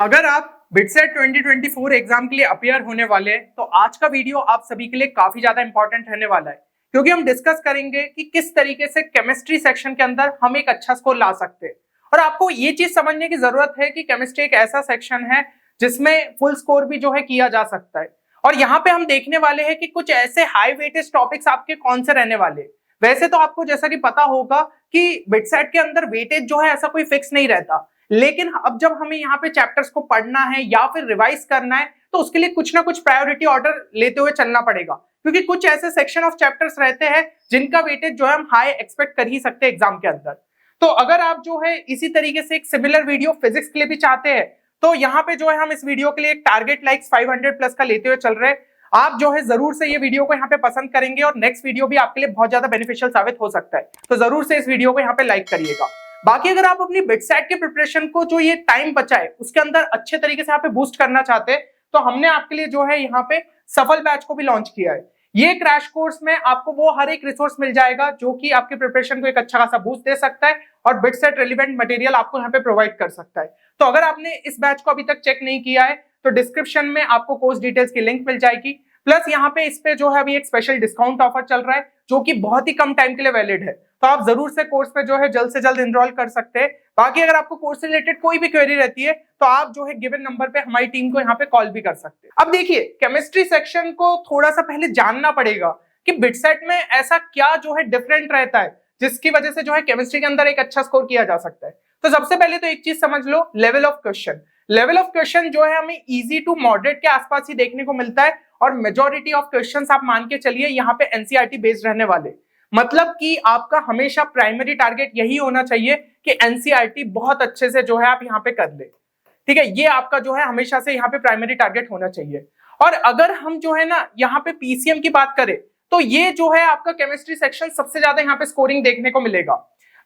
अगर आप BITSAT 2024 exam के लिए अपियर होने वाले हैं तो आज का वीडियो आप सभी के लिए काफी ज्यादा इंपॉर्टेंट रहने वाला है, क्योंकि हम डिस्कस करेंगे कि किस तरीके से केमिस्ट्री सेक्शन के अंदर हम एक अच्छा स्कोर ला सकते हैं। और आपको ये चीज समझने की जरूरत है कि केमिस्ट्री एक ऐसा सेक्शन है जिसमें फुल स्कोर भी जो है किया जा सकता है। और यहाँ पे हम देखने वाले हैं कि कुछ ऐसे हाई वेटेज टॉपिक्स आपके कौन से रहने वाले हैं। वैसे तो आपको जैसा कि पता होगा कि बिटसेट के अंदर वेटेज जो है ऐसा कोई फिक्स नहीं रहता, लेकिन अब जब हमें यहाँ पे चैप्टर्स को पढ़ना है या फिर रिवाइज करना है तो उसके लिए कुछ ना कुछ प्रायोरिटी ऑर्डर लेते हुए चलना पड़ेगा, क्योंकि कुछ ऐसे सेक्शन ऑफ चैप्टर्स रहते हैं जिनका वेटेज जो है हम हाई एक्सपेक्ट कर ही सकते हैं एग्जाम के अंदर। तो अगर आप जो है इसी तरीके से एक सिमिलर वीडियो फिजिक्स के लिए भी चाहते हैं तो यहाँ पे जो है हम इस वीडियो के लिए एक टारगेट लाइक्स 500 प्लस का लेते हुए चल रहे हैं। आप जो है जरूर से ये वीडियो को यहाँ पे पसंद करेंगे और नेक्स्ट वीडियो भी आपके लिए बहुत ज्यादा बेनिफिशियल साबित हो सकता है, तो जरूर से इस वीडियो को यहाँ पे लाइक करिएगा। बाकी अगर आप अपनी बिटसेट के प्रिपरेशन को जो ये टाइम बचा है उसके अंदर अच्छे तरीके से यहाँ पे बूस्ट करना चाहते हैं तो हमने आपके लिए जो है यहाँ पे सफल बैच को भी लॉन्च किया है। ये क्रैश कोर्स में आपको वो हर एक रिसोर्स मिल जाएगा जो कि आपके प्रिपरेशन को एक अच्छा खासा बूस्ट दे सकता है और बिटसेट रेलिवेंट मटेरियल आपको यहाँ पे प्रोवाइड कर सकता है। तो अगर आपने इस बैच को अभी तक चेक नहीं किया है तो डिस्क्रिप्शन में आपको कोर्स डिटेल्स की लिंक मिल जाएगी। प्लस यहाँ पे इस पे जो है अभी एक स्पेशल डिस्काउंट ऑफर चल रहा है जो कि बहुत ही कम टाइम के लिए वैलिड है, तो आप जरूर से कोर्स पे जो है जल्द से जल्द एनरोल कर सकते हैं। बाकी अगर आपको कोर्स से रिलेटेड कोई भी क्वेरी रहती है तो आप जो है गिवन नंबर पे हमारी टीम को यहाँ पे कॉल भी कर सकते हैं। अब देखिए, केमिस्ट्री सेक्शन को थोड़ा सा पहले जानना पड़ेगा कि बिटसेट में ऐसा क्या जो है डिफरेंट रहता है जिसकी वजह से जो है केमिस्ट्री के अंदर एक अच्छा स्कोर किया जा सकता है। तो सबसे पहले तो एक चीज समझ लो, level of question. Level of question जो है हमें इजी टू मॉडरेट के आसपास ही देखने को मिलता है और मेजॉरिटी ऑफ क्वेश्चंस आप मान के चलिए यहाँ पे एनसीईआरटी बेस्ड रहने वाले। मतलब कि आपका हमेशा प्राइमरी टारगेट यही होना चाहिए कि एनसीईआरटी बहुत अच्छे से जो है आप यहाँ पे कर ले। ठीक है, ये आपका जो है हमेशा से यहाँ पे प्राइमरी टारगेट होना चाहिए। और अगर हम जो है ना यहाँ पे पीसीएम की बात करें तो ये जो है आपका केमिस्ट्री सेक्शन सबसे ज्यादा यहाँ पे स्कोरिंग देखने को मिलेगा।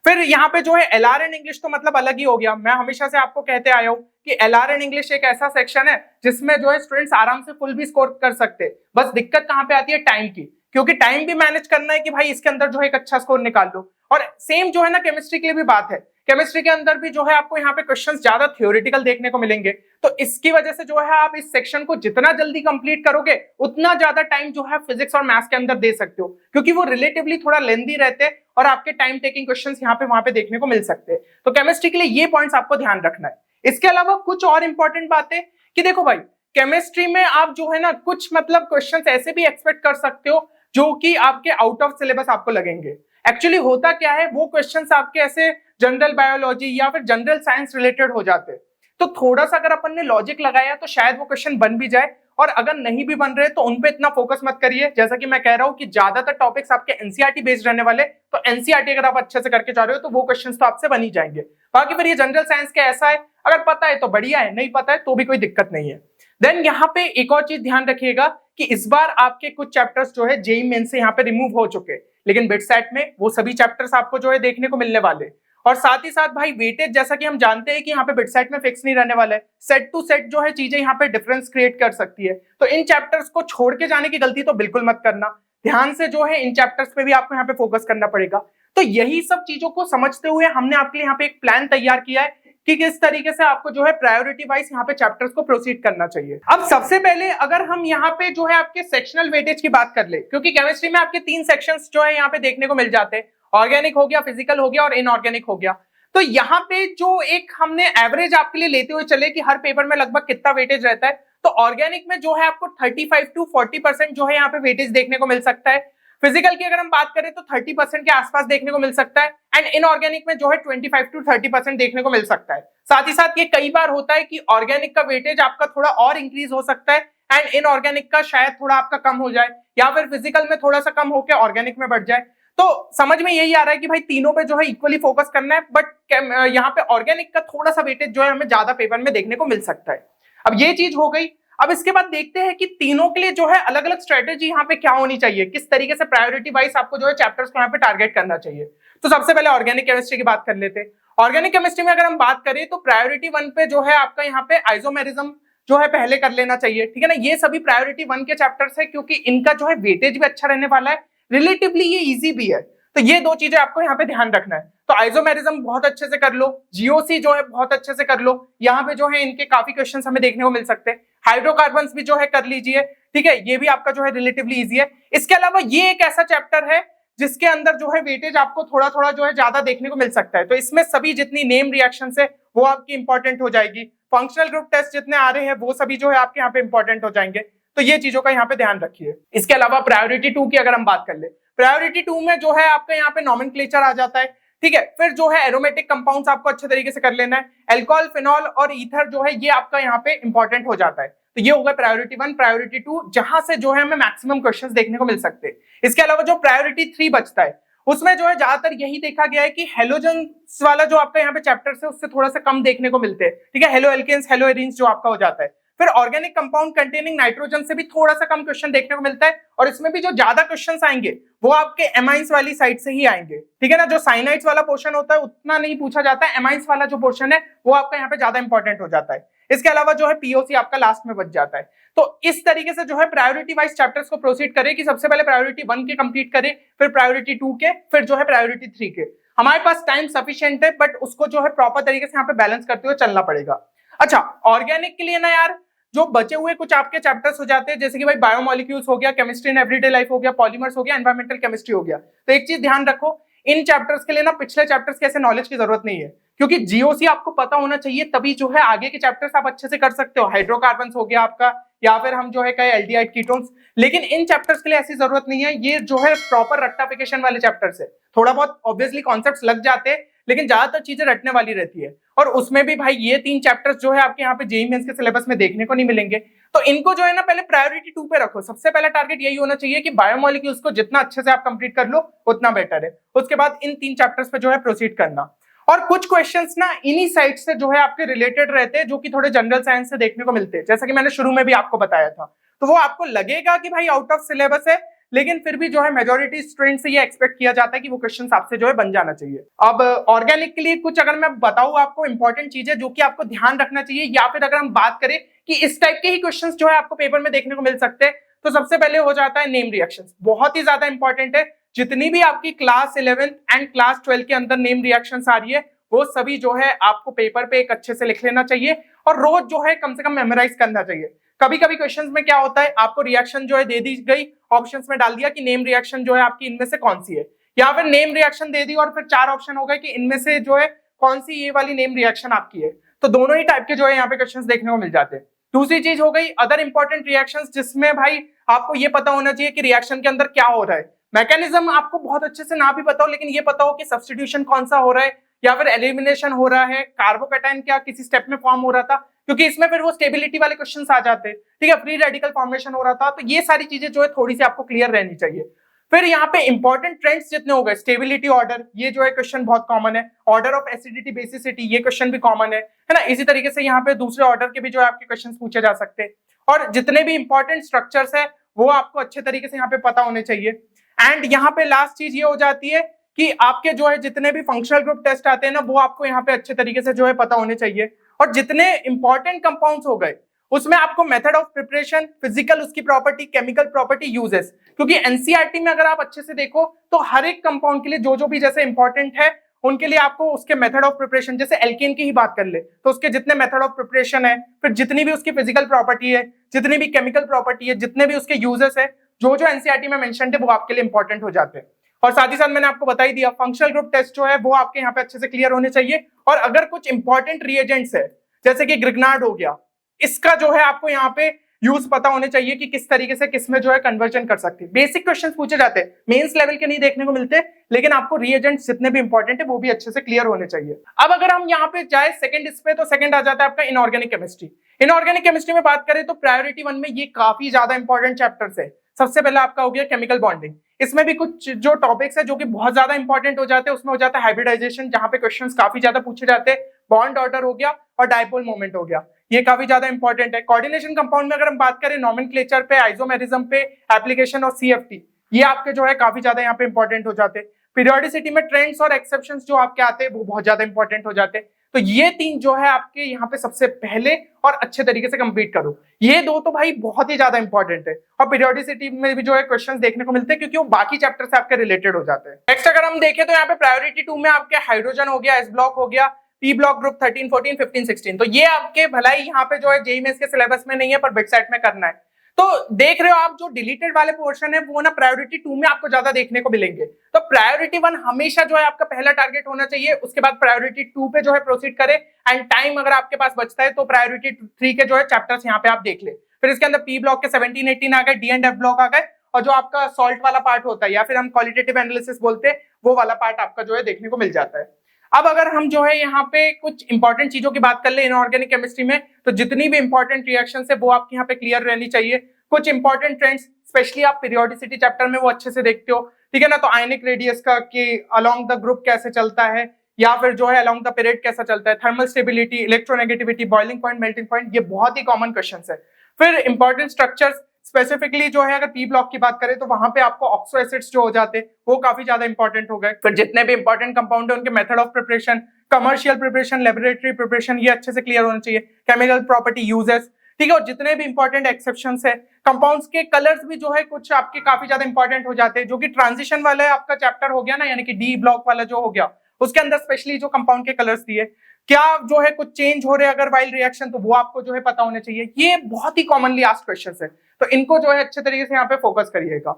फिर यहाँ पे जो है एलआर एंड इंग्लिश तो मतलब अलग ही हो गया। मैं हमेशा से आपको कहते आया हूँ कि एलआर एंड इंग्लिश एक ऐसा सेक्शन है जिसमें जो है स्टूडेंट्स आराम से फुल भी स्कोर कर सकते हैं। बस दिक्कत कहाँ पे आती है, टाइम की, क्योंकि टाइम भी मैनेज करना है कि भाई इसके अंदर जो है एक अच्छा स्कोर निकाल लो। और सेम जो है ना केमिस्ट्री के लिए भी बात है, केमिस्ट्री के अंदर भी जो है आपको यहाँ पे क्वेश्चंस ज्यादा थ्योरेटिकल देखने को मिलेंगे। तो इसकी वजह से जो है आप इस सेक्शन को जितना जल्दी कंप्लीट करोगे उतना ज्यादा टाइम जो है फिजिक्स और मैथ्स के अंदर दे सकते हो, क्योंकि वो रिलेटिवली थोड़ा लेंथी रहते हैं और आपके टाइम टेकिंग क्वेश्चंस यहाँ पे वहां पे देखने को मिल सकते हैं। तो केमिस्ट्री के लिए ये पॉइंट्स आपको ध्यान रखना है। इसके अलावा कुछ और इंपॉर्टेंट बातें कि देखो भाई, केमिस्ट्री में आप जो है ना कुछ मतलब क्वेश्चंस ऐसे भी एक्सपेक्ट कर सकते हो जो कि आपके आउट ऑफ सिलेबस आपको लगेंगे। एक्चुअली होता क्या है, वो क्वेश्चंस आपके ऐसे जनरल बायोलॉजी या फिर जनरल साइंस रिलेटेड हो जाते हैं। तो थोड़ा सा अगर अपन ने लॉजिक लगाया तो शायद वो क्वेश्चन बन भी जाए, और अगर नहीं भी बन रहे तो उन पे इतना फोकस मत करिए। जैसा कि मैं कह रहा हूं कि ज्यादातर टॉपिक्स आपके एनसीईआरटी बेस्ड रहने वाले, तो एनसीईआरटी अगर आप अच्छे से करके जा रहे हो तो वो क्वेश्चंस तो आपसे बन ही जाएंगे। बाकी फिर ये जनरल साइंस के ऐसा है, अगर पता है तो बढ़िया है, नहीं पता है तो भी कोई दिक्कत नहीं है। देन यहाँ पे एक और चीज ध्यान रखिएगा कि इस बार आपके कुछ चैप्टर्स जो है जेईई मेन से यहाँ पे रिमूव हो चुके, लेकिन बिटसेट में वो सभी चैप्टर्स आपको जो है देखने को मिलने वाले। और साथ ही साथ भाई वेटेज, जैसा कि हम जानते हैं कि यहाँ पे बिटसेट में फिक्स नहीं रहने वाला है, सेट टू सेट जो है चीजें यहाँ पे डिफरेंस क्रिएट कर सकती है। तो इन चैप्टर्स को छोड़ के जाने की गलती तो बिल्कुल मत करना, ध्यान से जो है इन चैप्टर्स पे भी आपको यहाँ पे फोकस करना पड़ेगा। तो यही सब चीजों को समझते हुए हमने आपके लिए यहाँ पे एक प्लान तैयार किया है कि किस तरीके से आपको जो है प्रायोरिटी वाइज यहाँ पे चैप्टर्स को प्रोसीड करना चाहिए। अब सबसे पहले अगर हम यहाँ पे जो है आपके सेक्शनल वेटेज की बात कर ले, क्योंकि केमिस्ट्री में आपके 3 सेक्शंस जो है यहाँ पे देखने को मिल जाते हैं, ऑर्गेनिक हो गया, फिजिकल हो गया और इनऑर्गेनिक हो गया। तो यहाँ पे जो एक हमने एवरेज आपके लिए लेते हुए चले कि हर पेपर में लगभग कितना वेटेज रहता है, तो ऑर्गेनिक में जो है आपको 35 to 40% जो है यहाँ पे वेटेज देखने को मिल सकता है। फिजिकल की अगर हम बात करें तो 30% के आसपास देखने को मिल सकता है, एंड इनऑर्गेनिक में जो है 25 to 30% देखने को मिल सकता है। साथ ही साथ ये कई बार होता है कि ऑर्गेनिक का वेटेज आपका थोड़ा और इंक्रीज हो सकता है एंड इनऑर्गेनिक का शायद थोड़ा आपका कम हो जाए, या फिर फिजिकल में थोड़ा सा कम होकर ऑर्गेनिक में बढ़ जाए। तो समझ में यही आ रहा है कि भाई तीनों पे जो है इक्वली फोकस करना है, बट यहाँ पे ऑर्गेनिक का थोड़ा सा वेटेज जो है हमें ज्यादा पेपर में देखने को मिल सकता है। अब ये चीज हो गई। अब इसके बाद देखते हैं कि तीनों के लिए जो है अलग अलग स्ट्रेटेजी यहाँ पे क्या होनी चाहिए, किस तरीके से प्रायोरिटी वाइज आपको जो है चैप्टर्स को यहाँ पे टारगेट करना चाहिए। तो सबसे पहले ऑर्गेनिक केमिस्ट्री की बात कर लेते हैं। ऑर्गेनिक केमिस्ट्री में अगर हम बात करें तो प्रायोरिटी 1 पे जो है आपका यहाँ पे आइसोमेरिज्म जो है पहले कर लेना चाहिए। ठीक है ना, ये सभी प्रायोरिटी 1 के चैप्टर्स है क्योंकि इनका जो है वेटेज भी अच्छा रहने वाला है, रिलेटिवली ये इजी भी है। तो ये दो चीजें आपको यहाँ पे ध्यान रखना है। तो आइसोमेरिज्म बहुत अच्छे से कर लो, जीओसी जो है बहुत अच्छे से कर लो, यहाँ पे जो है इनके काफी क्वेश्चंस हमें देखने को मिल सकते हैं। हाइड्रोकार्बन्स भी जो है कर लीजिए, ठीक है, ये भी आपका जो है रिलेटिवली इजी है। इसके अलावा ये एक ऐसा चैप्टर है जिसके अंदर जो है वेटेज आपको थोड़ा थोड़ा जो है ज्यादा देखने को मिल सकता है। तो इसमें सभी जितनी नेम रिएक्शन है वो आपकी इंपॉर्टेंट हो जाएगी, फंक्शनल ग्रुप टेस्ट जितने आ रहे हैं वो सभी जो है आपके यहाँ पे इंपॉर्टेंट हो जाएंगे। तो ये चीजों का यहाँ पे ध्यान रखिए। इसके अलावा प्रायोरिटी 2 की अगर हम बात कर ले, प्रायोरिटी 2 में जो है आपका यहाँ पे नॉमेनक्लेचर आ जाता है, ठीक है। फिर जो है एरोमेटिक कंपाउंड्स आपको अच्छे तरीके से कर लेना है, अल्कोहल, फिनॉल और ईथर जो है ये आपका यहाँ पे इंपॉर्टेंट हो जाता है। तो ये होगा प्रायोरिटी 1, प्रायोरिटी 2, जहां से जो है हमें मैक्सिमम क्वेश्चंस देखने को मिल सकते हैं। इसके अलावा जो प्रायोरिटी 3 बचता है उसमें जो है ज्यादातर यही देखा गया है कि हेलोजन्स वाला जो आपका यहाँ पे चैप्टर है उससे थोड़ा सा कम देखने को मिलते हैं, ठीक है। हेलो एल्केन्स, हेलो एरीन्स जो आपका हो जाता है। फिर ऑर्गेनिक कंपाउंड कंटेनिंग नाइट्रोजन से भी थोड़ा सा कम क्वेश्चन देखने को मिलता है, और इसमें भी जो ज्यादा क्वेश्चंस आएंगे वो आपके एमाइंस वाली साइड से ही आएंगे, ठीक है ना। जो साइनाइड्स वाला पोर्शन होता है उतना नहीं पूछा जाता है, एमाइंस वाला जो पोर्शन है वो आपका यहाँ पे ज्यादा इंपॉर्टेंट हो जाता है। इसके अलावा जो है पीओसी आपका लास्ट में बच जाता है। तो इस तरीके से जो है प्रायोरिटी वाइज चैप्टर्स को प्रोसीड करें कि सबसे पहले प्रायोरिटी 1 के कंप्लीट करें, फिर प्रायोरिटी 2 के, फिर जो है प्रायोरिटी 3 के। हमारे पास टाइम सफिशिएंट है, बट उसको जो है प्रॉपर तरीके से यहाँ पे बैलेंस करते हुए चलना पड़ेगा। अच्छा, ऑर्गेनिक के लिए ना यार जो बचे हुए कुछ आपके चैप्टर्स हो जाते हैं, जैसे कि भाई बायोमोलिक्यूल्स हो गया, केमिस्ट्री इन एवरीडे लाइफ हो गया, पॉलीमर्स हो गया, एनवायरमेंटल केमिस्ट्री हो गया। तो एक चीज ध्यान रखो, इन चैप्टर्स के लिए ना पिछले चैप्टर्स के ऐसे नॉलेज की जरूरत नहीं है, क्योंकि जीओसी आपको पता होना चाहिए, तभी जो है आगे के चैप्टर्स आप अच्छे से कर सकते हो। हाइड्रोकार्बन्स हो गया आपका, या फिर हम जो है कहे एल्डिहाइड कीटोन्स, लेकिन इन चैप्टर्स के लिए ऐसी जरूरत नहीं है। ये जो है प्रॉपर रेक्टिफिकेशन वाले चैप्टर्स है। थोड़ा बहुत ऑब्वियसली कॉन्सेप्ट्स लग जाते हैं, लेकिन ज्यादातर चीजें रटने वाली रहती है। और उसमें भी भाई ये 3 चैप्टर्स जो है आपके यहाँ पे जेईई मेंस के सिलेबस में देखने को नहीं मिलेंगे। तो इनको जो है ना पहले प्रायोरिटी 2 पे रखो। सबसे पहला टारगेट यही होना चाहिए कि बायोमोलिक्यूल्स को जितना अच्छे से आप कंप्लीट कर लो उतना बेटर है। उसके बाद इन 3 चैप्टर्स पे जो है प्रोसीड करना। और कुछ क्वेश्चंस ना इन्हीं साइड से जो है आपके रिलेटेड रहते हैं, जो कि थोड़े जनरल साइंस से देखने को मिलते हैं, जैसा कि मैंने शुरू में भी आपको बताया था। तो वो आपको लगेगा कि भाई आउट ऑफ सिलेबस है, लेकिन फिर भी जो है मेजॉरिटी स्टूडेंट से ये एक्सपेक्ट किया जाता है कि वो क्वेश्चंस आपसे जो है बन जाना चाहिए। अब ऑर्गेनिक के लिए कुछ अगर मैं बताऊं आपको इंपॉर्टेंट चीजें जो कि आपको ध्यान रखना चाहिए, या फिर अगर हम बात करें कि इस टाइप के ही क्वेश्चंस जो है आपको पेपर में देखने को मिल सकते हैं, तो सबसे पहले हो जाता है नेम रिएक्शंस। बहुत ही ज्यादा इंपॉर्टेंट है। जितनी भी आपकी क्लास 11 एंड क्लास 12 के अंदर नेम रिएक्शंस आ रही है, वो सभी जो है आपको पेपर पे एक अच्छे से लिख लेना चाहिए, और रोज जो है कम से कम मेमोराइज करना चाहिए। कभी कभी क्वेश्चंस में क्या होता है, आपको रिएक्शन जो है दे दी गई, ऑप्शंस में डाल दिया कि नेम रिएक्शन जो है आपकी इनमें से कौन सी है, या फिर नेम रिएक्शन दे दी और फिर 4 ऑप्शन हो गए कि इनमें से जो है कौन सी ये वाली नेम रिएक्शन आपकी है। तो दोनों ही टाइप के जो है यहाँ पे क्वेश्चंस देखने को मिल जाते हैं। दूसरी चीज हो गई अदर इंपॉर्टेंट रिएक्शंस, जिसमें भाई आपको ये पता होना चाहिए कि रिएक्शन के अंदर क्या हो रहा है। मैकेनिज्म आपको बहुत अच्छे से ना भी पता हो, लेकिन ये पता हो कि सब्स्टिट्यूशन कौन सा हो रहा है, या फिर एलिमिनेशन हो रहा है, कार्बोकैटायन क्या किसी स्टेप में फॉर्म हो रहा था, क्योंकि इसमें फिर वो स्टेबिलिटी वाले क्वेश्चंस आ जाते हैं, ठीक है, फ्री रेडिकल फॉर्मेशन हो रहा था। तो ये सारी चीजें जो है थोड़ी सी आपको क्लियर रहनी चाहिए। फिर यहाँ पे इंपॉर्टेंट ट्रेंड्स जितने हो गए, स्टेबिलिटी ऑर्डर, ये जो है क्वेश्चन बहुत कॉमन है। ऑर्डर ऑफ एसिडिटी बेसिसिटी, ये क्वेश्चन भी कॉमन है ना। इसी तरीके से यहाँ पे दूसरे ऑर्डर के भी जो है आपके क्वेश्चन पूछे जा सकते हैं, और जितने भी इंपॉर्टेंट स्ट्रक्चर्स है वो आपको अच्छे तरीके से यहाँ पे पता होने चाहिए। एंड यहाँ पे लास्ट चीज ये हो जाती है कि आपके जो है जितने भी फंक्शनल ग्रुप टेस्ट आते हैं ना, वो आपको यहाँ पे अच्छे तरीके से जो है पता होने चाहिए। और जितने इंपॉर्टेंट कंपाउंड्स हो गए उसमें आपको मेथड ऑफ प्रिपरेशन, फिजिकल उसकी प्रॉपर्टी, केमिकल प्रॉपर्टी, यूजेस, क्योंकि एनसीईआरटी में अगर आप अच्छे से देखो तो हर एक कंपाउंड के लिए जो जो भी जैसे इंपॉर्टेंट है उनके लिए आपको उसके मेथड ऑफ प्रिपरेशन, जैसे एल्केन की ही बात कर ले तो उसके जितने मेथड ऑफ प्रिपरेशन है, फिर जितनी भी उसकी फिजिकल प्रॉपर्टी है, जितनी भी केमिकल प्रॉपर्टी है, जितने भी उसके यूजेस है, जो जो एनसीईआरटी में मेंशन्ड है वो आपके लिए इंपॉर्टेंट हो जाते हैं। और साथ ही साथ मैंने आपको बता ही दिया फंक्शनल ग्रुप टेस्ट जो है वो आपके यहाँ पे अच्छे से क्लियर होने चाहिए। और अगर कुछ इंपॉर्टेंट रिएजेंट्स है जैसे कि ग्रिग्नार्ड हो गया, इसका जो है आपको यहाँ पे यूज पता होने चाहिए कि किस तरीके से किसमें जो है कन्वर्जन कर सकते हैं। बेसिक क्वेश्चंस पूछे जाते हैं, मेंस लेवल के नहीं देखने को मिलते, लेकिन आपको रिएजेंट्स जितने भी इंपॉर्टेंट है वो भी अच्छे से क्लियर होने चाहिए। अब अगर हम यहाँ पे जाए सेकंड इस पे, तो सेकंड आ जाता है आपका इनऑर्गेनिक केमिस्ट्री। इनऑर्गेनिक केमिस्ट्री में बात करें तो प्रायोरिटी 1 में ये काफी ज्यादा इंपॉर्टेंट चैप्टर्स है। सबसे पहला आपका हो गया केमिकल बॉन्डिंग। इसमें भी कुछ जो टॉपिक्स है जो कि बहुत ज्यादा इंपॉर्टेंट हो जाते हैं, उसमें हो जाता है हाइब्रिडाइजेशन, जहां पे क्वेश्चंस काफी ज्यादा पूछे जाते हैं, बॉन्ड ऑर्डर हो गया और डायपोल मोमेंट हो गया, ये काफी ज्यादा इंपॉर्टेंट है। कोऑर्डिनेशन कंपाउंड में अगर हम बात करें नोमेनक्लेचर पे, आइसोमेरिज्म पे, एप्लीकेशन और सीएफटी, ये आपके जो है काफी ज्यादा यहाँ पे इंपॉर्टेंट हो जाते हैं। पीरियोडिसिटी में ट्रेंड्स और एक्सेप्शंस जो आपके आते हैं वो बहुत ज्यादा इंपॉर्टेंट हो जाते हैं। तो ये 3 जो है आपके यहाँ पे सबसे पहले और अच्छे तरीके से कंप्लीट करो। ये 2 तो भाई बहुत ही ज्यादा इंपॉर्टेंट है और पीरियोडिसिटी में भी जो है क्वेश्चंस देखने को मिलते हैं क्योंकि वो बाकी चैप्टर से आपके रिलेटेड हो जाते हैं। नेक्स्ट अगर हम देखें तो यहाँ पे प्रायोरिटी 2 में आपके हाइड्रोजन हो गया, एस ब्लॉक हो गया, पी ब्लॉक ग्रुप 13, 14, 15, 16। तो ये आपके भलाई यहाँ पे जो है जेईई मेंस के सिलेबस में नहीं है पर बिट सेट में करना है। तो देख रहे हो आप जो डिलीटेड वाले पोर्शन है वो ना प्रायोरिटी 2 में आपको ज्यादा देखने को मिलेंगे। तो प्रायोरिटी 1 हमेशा जो है आपका पहला टारगेट होना चाहिए, उसके बाद प्रायोरिटी 2 पे जो है प्रोसीड करें एंड टाइम अगर आपके पास बचता है तो प्रायोरिटी 3 के जो है चैप्टर्स यहाँ पे आप देख ले। फिर इसके अंदर पी ब्लॉक के 17, 18 आ गए, डी एंड एफ ब्लॉक आ गए और जो आपका सॉल्ट वाला पार्ट होता है या फिर हम क्वालिटेटिव एनालिसिस बोलते हैं वो वाला पार्ट आपका जो है देखने को मिल जाता है। अब अगर हम जो है यहाँ पे कुछ इंपॉर्टेंट चीजों की बात कर ले इनऑर्गेनिक केमिस्ट्री में, तो जितनी भी इंपॉर्टेंट रिएक्शन है वो आपके यहाँ पे क्लियर रहनी चाहिए। कुछ इंपॉर्टेंट ट्रेंड्स स्पेशली आप पीरियोडिसिटी चैप्टर में वो अच्छे से देखते हो, ठीक है ना। तो आयनिक रेडियस का कि अलोंग द ग्रुप कैसे चलता है या फिर जो है अलोंग द पीरियड कैसा चलता है, thermal stability, electronegativity, boiling point, melting point, ये बहुत ही कॉमन क्वेश्चंस है। फिर इंपॉर्टेंट स्ट्रक्चर्स स्पेसिफिकली जो है अगर पी ब्लॉक की बात करें तो वहां पे आपको ऑक्सो एसिड्स जो हो जाते हैं वो काफी ज्यादा इंपॉर्टेंट हो गए। फिर जितने भी इंपॉर्टेंट कंपाउंड है उनके method of preparation, commercial preparation, laboratory preparation, ये अच्छे से क्लियर होना चाहिए। केमिकल प्रॉपर्टी यूजेस, ठीक है। और जितने भी इंपॉर्टेंट एक्सेप्शंस है, कंपाउंड्स के कलर्स भी जो है कुछ आपके काफी ज्यादा इंपॉर्टेंट हो जाते हैं, जो कि ट्रांजिशन वाला आपका चैप्टर हो गया ना, यानी कि डी ब्लॉक वाला जो हो गया उसके अंदर स्पेशली जो कंपाउंड के कलर्स दिए, क्या जो है कुछ चेंज हो रहे अगर वाइल रिएक्शन, तो वो आपको जो है पता होना चाहिए। ये बहुत ही कॉमनली आस्क्ड क्वेश्चंस है, तो इनको जो है अच्छे तरीके से यहाँ पे फोकस करिएगा।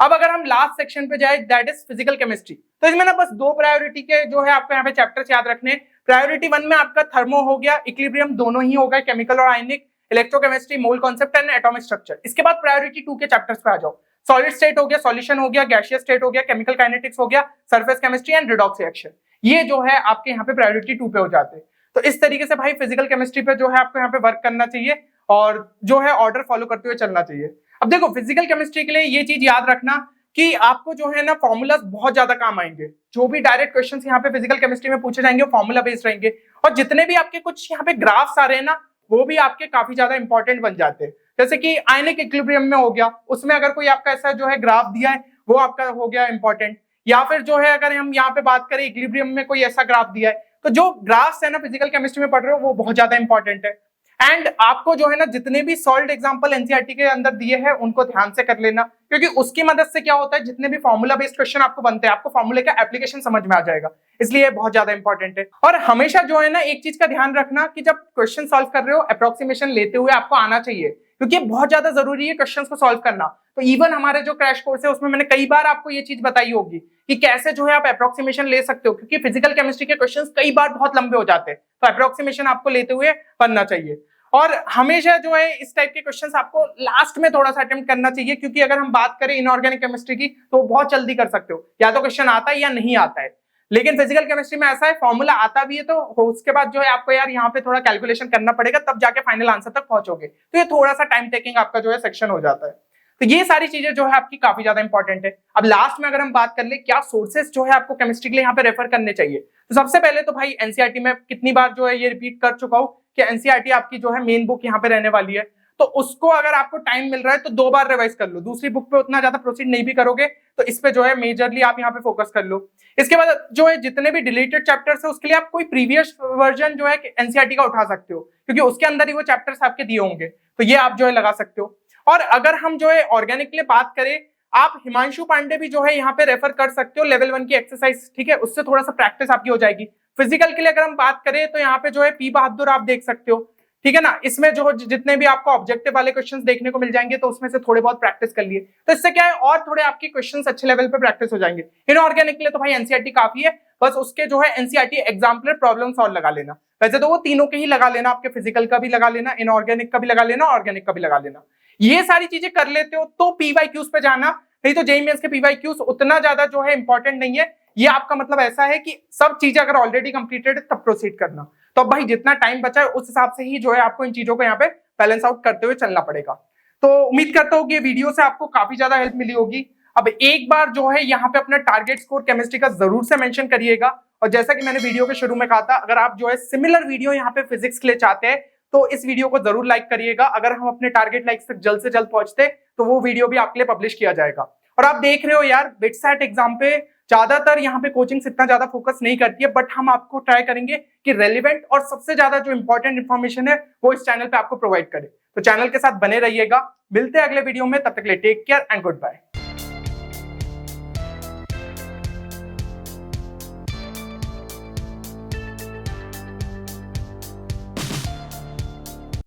अब अगर हम लास्ट सेक्शन पे जाए दैट इज फिजिकल केमिस्ट्री, तो इसमें ना बस 2 प्रायोरिटी के जो है आपको यहाँ पे चैप्टर्स याद रखने। प्रायोरिटी 1 में आपका थर्मो हो गया, इक्विलिब्रियम दोनों ही हो गए, केमिकल और ionic, electrochemistry, mole concept and atomic structure. इसके बाद प्रायोरिटी 2 के चैप्टर्स पे आ जाओ। सॉलिड स्टेट हो गया, सॉल्यूशन हो गया, गैसियस स्टेट हो गया, केमिकल काइनेटिक्स हो गया, surface chemistry and redox reaction. ये जो है आपके यहाँ पे प्रायोरिटी 2 पे हो जाते हैं। तो इस तरीके से भाई फिजिकल केमिस्ट्री पे जो है आपको यहाँ पे वर्क करना चाहिए और जो है ऑर्डर फॉलो करते हुए चलना चाहिए। अब देखो फिजिकल केमिस्ट्री के लिए ये चीज याद रखना कि आपको जो है ना फॉर्मूलाज बहुत ज्यादा काम आएंगे। जो भी डायरेक्ट क्वेश्चंस यहाँ पे फिजिकल केमिस्ट्री में पूछे जाएंगे वो फॉर्मूला बेस्ड रहेंगे और जितने भी आपके कुछ यहाँ पे ग्राफ्स आ रहे हैं ना वो भी आपके काफी ज्यादा इंपॉर्टेंट बन जाते हैं। जैसे कि आयनिक इक्विलिब्रियम में हो गया, उसमें अगर कोई आपका ऐसा जो है ग्राफ दिया है वो आपका हो गया इंपॉर्टेंट, या फिर जो है अगर हम यहाँ पे बात करें इक्विलिब्रियम में कोई ऐसा ग्राफ दिया है, तो जो ग्राफ्स है ना फिजिकल केमिस्ट्री में पढ़ रहे हो वो बहुत ज्यादा इंपॉर्टेंट है। एंड आपको जो है ना जितने भी सॉल्ड एग्जांपल एनसीईआरटी के अंदर दिए हैं उनको ध्यान से कर लेना, क्योंकि उसकी मदद से क्या होता है जितने भी फॉर्मूला बेस्ड क्वेश्चन आपको बनते हैं आपको फॉर्मूले का एप्लीकेशन समझ में आ जाएगा, इसलिए बहुत ज्यादा इंपॉर्टेंट है। और हमेशा जो है ना एक चीज का ध्यान रखना कि जब क्वेश्चन सॉल्व कर रहे हो अप्रोक्सीमेशन लेते हुए आपको आना चाहिए, क्योंकि बहुत ज्यादा जरूरी है क्वेश्चंस को सॉल्व करना। तो इवन हमारे जो क्रैश कोर्स है उसमें मैंने कई बार आपको ये चीज बताई होगी कि कैसे जो है आप अप्रोक्सीमेशन ले सकते हो, क्योंकि फिजिकल केमिस्ट्री के क्वेश्चंस कई बार बहुत लंबे हो जाते हैं, तो अप्रोक्सीमेशन आपको लेते हुए बनना चाहिए। और हमेशा जो है इस टाइप के क्वेश्चंस आपको लास्ट में थोड़ा सा अटेम्प्ट करना चाहिए, क्योंकि अगर हम बात करें इनऑर्गेनिक केमिस्ट्री की तो बहुत जल्दी कर सकते हो, या तो क्वेश्चन आता है या नहीं आता है। लेकिन फिजिकल केमिस्ट्री में ऐसा है फॉर्मूला आता भी है तो उसके बाद जो है आपको यार यहाँ पे थोड़ा कैलकुलेशन करना पड़ेगा, तब जाके फाइनल आंसर तक पहुंचोगे, तो ये थोड़ा सा टाइम टेकिंग आपका जो है सेक्शन हो जाता है। तो ये सारी चीजें जो है आपकी काफी ज्यादा इंपॉर्टेंट है। अब लास्ट में अगर हम बात कर ले क्या सोर्सेस जो है आपको केमिस्ट्री के लिए यहाँ पे रेफर करने चाहिए, तो सबसे पहले तो भाई एनसीईआरटी में कितनी बार जो है ये रिपीट कर चुका हूँ कि एनसीईआरटी आपकी जो है मेन बुक यहाँ पे रहने वाली है, तो उसको अगर आपको टाइम मिल रहा है तो 2 बार रिवाइज कर लो। दूसरी बुक पे उतना ज्यादा प्रोसीड नहीं भी करोगे तो इस पे जो है मेजरली आप यहाँ पे फोकस कर लो। इसके बाद जो है जितने भी डिलीटेड चैप्टर्स है उसके लिए आप कोई प्रीवियस वर्जन जो है एनसीईआरटी का उठा सकते हो, क्योंकि उसके अंदर ही वो चैप्टर्स आपके दिए होंगे, तो ये आप जो है लगा सकते हो। और अगर हम जो है ऑर्गेनिक के लिए बात करें, आप हिमांशु पांडे भी जो है यहाँ पे रेफर कर सकते हो, लेवल 1 की एक्सरसाइज, ठीक है, उससे थोड़ा सा प्रैक्टिस आपकी हो जाएगी। फिजिकल के लिए अगर हम बात करें तो यहाँ पे जो है पी बहादुर आप देख सकते हो, ठीक है ना। इसमें जो जितने भी आपको ऑब्जेक्टिव वाले क्वेश्चंस देखने को मिल जाएंगे तो उसमें से थोड़े बहुत प्रैक्टिस कर लिए, तो इससे क्या है और थोड़े आपके क्वेश्चंस अच्छे लेवल पे प्रैक्टिस हो जाएंगे। इनऑर्गेनिक के लिए तो भाई एनसीईआरटी काफी है, बस उसके जो है एनसीईआरटी एग्जाम्पलर प्रॉब्लम सॉल्व लगा लेना। वैसे तो वो तीनों के ही लगा लेना, आपके फिजिकल का भी लगा लेना, इनऑर्गेनिक का भी लगा लेना, ऑर्गेनिक का भी लगा लेना। ये सारी चीजें कर लेते हो तो पीवाईक्यूज पे जाना, नहीं तो जेईई मेंस के पीवाईक्यूज उतना ज्यादा जो है इंपॉर्टेंट नहीं है। ये आपका मतलब ऐसा है कि सब चीजें अगर ऑलरेडी कंप्लीटेड है तब प्रोसीड करना, तो भाई जितना टाइम बचा है उस हिसाब से ही जो है आपको इन चीजों को यहाँ पे बैलेंस आउट करते हुए चलना पड़ेगा। तो उम्मीद करता हूँ कि ये वीडियो से आपको काफी ज्यादा हेल्प मिली होगी। अब एक बार जो है यहाँ पे अपना टारगेट स्कोर केमिस्ट्री का जरूर से मेंशन करिएगा, और जैसा कि मैंने वीडियो के शुरू में कहा था, अगर आप जो है सिमिलर वीडियो यहाँ पे फिजिक्स के लिए चाहते हैं तो इस वीडियो को जरूर लाइक करिएगा। अगर हम अपने टारगेट लाइक्स तक जल्द से जल्द पहुंचते तो वो वीडियो भी आपके लिए पब्लिश किया जाएगा। और आप देख रहे हो यार बिटसैट एग्जाम पे ज्यादातर यहाँ पे कोचिंग्स इतना ज्यादा फोकस नहीं करती है, बट हम आपको ट्राई करेंगे कि रेलिवेंट और सबसे ज्यादा जो इंपॉर्टेंट इन्फॉर्मेशन है वो इस चैनल पे आपको प्रोवाइड करे। तो चैनल के साथ बने रहिएगा। मिलते हैं अगले वीडियो में, तब तक के लिए take care and good bye.